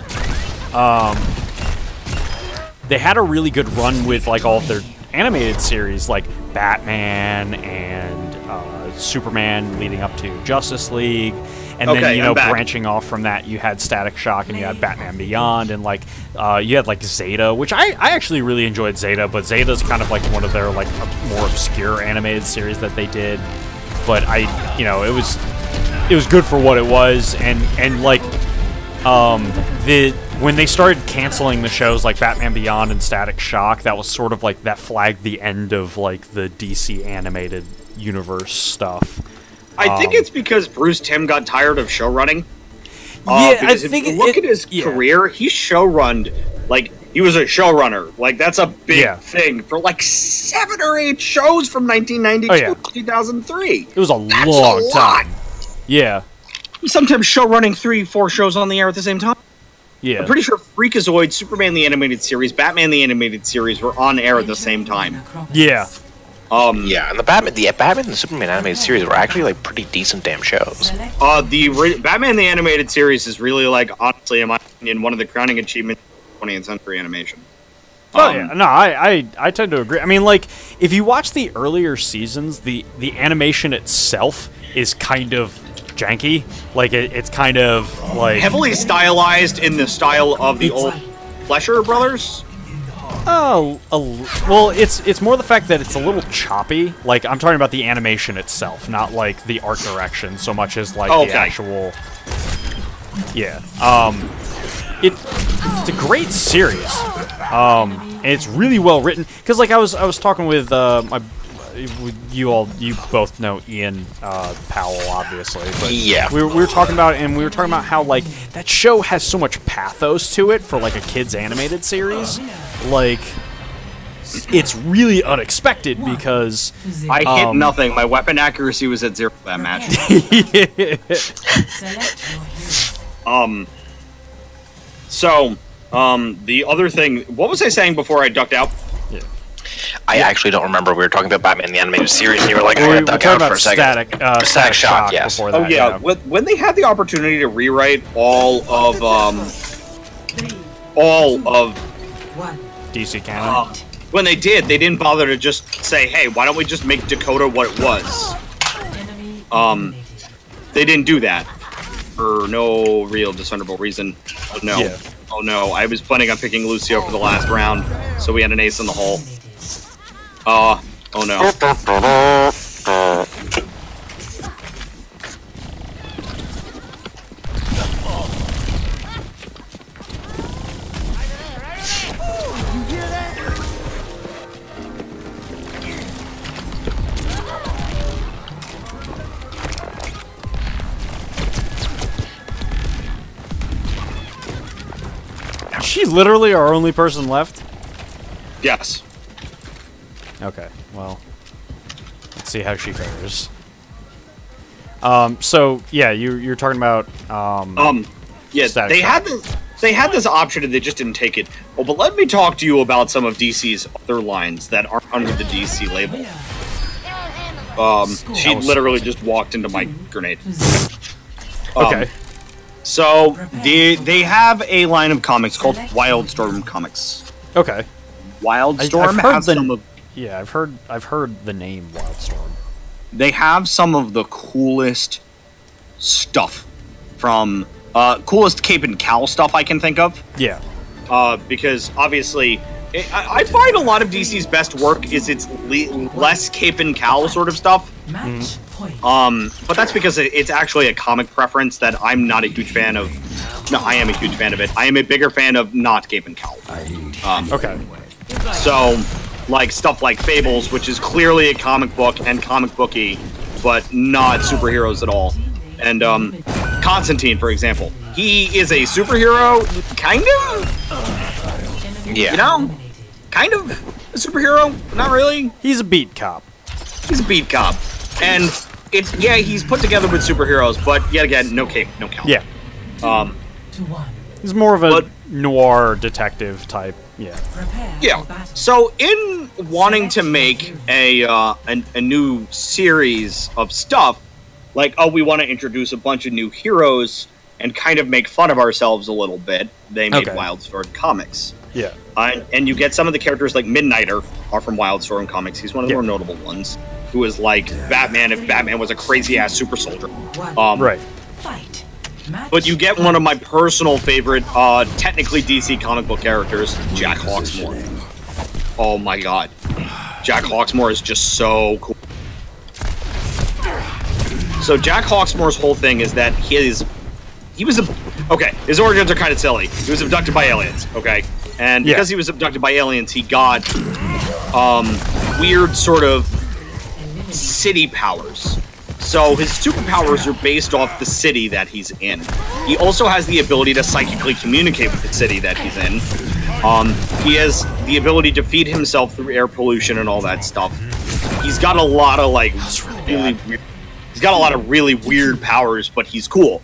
run with like all of their animated series, like Batman and Superman leading up to Justice League. And then, you know, branching off from that, you had Static Shock and you had Batman Beyond, and like you had like Zeta, which I actually really enjoyed Zeta, but Zeta's kind of like one of their like more obscure animated series that they did. But you know, it was good for what it was, and like when they started canceling the shows like Batman Beyond and Static Shock, that was sort of like that flagged the end of like the DC animated universe stuff. I think it's because Bruce Timm got tired of show running. Yeah, I think think if you look at his career, he showrunned, like, he was a showrunner. Like, that's a big thing for like 7 or 8 shows from 1992 to 2003. It was a long time. Yeah. Sometimes showrunning 3-4 shows on the air at the same time. Yeah. I'm pretty sure Freakazoid, Superman the Animated Series, Batman the Animated Series were on air at the same time. Yeah. Yeah, and the Batman and the Superman animated series were actually like pretty decent damn shows. The Batman the Animated Series is really like, honestly, in my opinion, one of the crowning achievements of 20th century animation. Yeah, no, I tend to agree. I mean, like, if you watch the earlier seasons, the animation itself is kind of janky. Like, it's kind of like heavily stylized in the style of the old Fleischer brothers. Oh, well, it's more the fact that it's a little choppy. Like, I'm talking about the animation itself, not like the art direction so much as like the actual. Yeah. It's a great series. And it's really well written. Because like I was talking with you both know Ian Powell, obviously. But yeah. We were talking about it, and we were talking about how like that show has so much pathos to it for like a kids animated series. Like, it's really unexpected because I hit nothing. My weapon accuracy was at 0 that match. The other thing, what was I saying before I ducked out? I actually don't remember. We were talking about Batman the Animated Series, and you were like, "I duck out for a second." Static Shock, yes. Before that, yeah. When they had the opportunity to rewrite all of DC canon. When they did, they didn't bother to just say, "Hey, why don't we just make Dakota what it was?" They didn't do that for no real discernible reason. Oh no. Yeah. Oh no, I was planning on picking Lucio for the last round, so we had an ace in the hole. Oh no. Is she literally our only person left? Yes. Okay, well, let's see how she fares. So yeah, you're talking about yeah, they had this option and they just didn't take it. Oh, but let me talk to you about some of DC's other lines that aren't under the DC label. She literally just walked into my grenade. Okay. So they have a line of comics called Wildstorm Comics. Okay. Wildstorm has some of. Yeah, I've heard the name Wildstorm. They have some of the coolest stuff from coolest Cape and Cowl stuff I can think of. Yeah. Because obviously, I find a lot of DC's best work is its less Cape and Cowl sort of stuff. Match point. But that's because it's actually a comic preference that I'm not a huge fan of. No, I am a huge fan of it. I am a bigger fan of not Cape and Cowl. Okay. So, like stuff like Fables, which is clearly a comic book and comic booky, but not superheroes at all. And Constantine, for example, he is a superhero, kind of. Yeah. You know, kind of a superhero, but not really. He's a beat cop. He's a beat cop, and he's put together with superheroes, but yet again, no cape, no cowl. Yeah. 2-1. He's more of a But- noir detective type. Yeah. Prepare Yeah. for battle. So, in wanting to make a new series of stuff, like, oh, we want to introduce a bunch of new heroes and kind of make fun of ourselves a little bit, they made Okay. Wildstorm comics. Yeah. And you get some of the characters like Midnighter are from Wildstorm comics. He's one of the Yeah. more notable ones. Who is like Batman if Batman was a crazy ass super soldier. Right. Fight. Match But you get one of my personal favorite, technically DC comic book characters, Jack Hawksmoor. Oh my god. Jack Hawksmoor is just so cool. So Jack Hawksmoor's whole thing is that his origins are kind of silly. He was abducted by aliens, okay? And Yeah. because he was abducted by aliens, he got weird sort of city powers. So his superpowers are based off the city that he's in. He also has the ability to psychically communicate with the city that he's in. He has the ability to feed himself through air pollution and all that stuff. He's got a lot of like really weird, he's got a lot of really weird powers, but he's cool.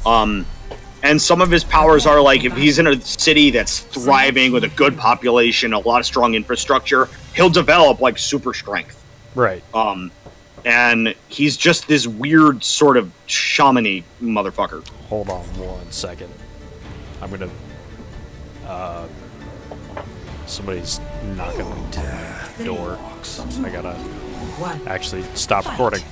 And some of his powers are like if he's in a city that's thriving with a good population, a lot of strong infrastructure, he'll develop like super strength. Right. And he's just this weird sort of shaman-y motherfucker. Hold on 1 second. I'm gonna. Somebody's knocking on my door. I gotta one. actually stop recording.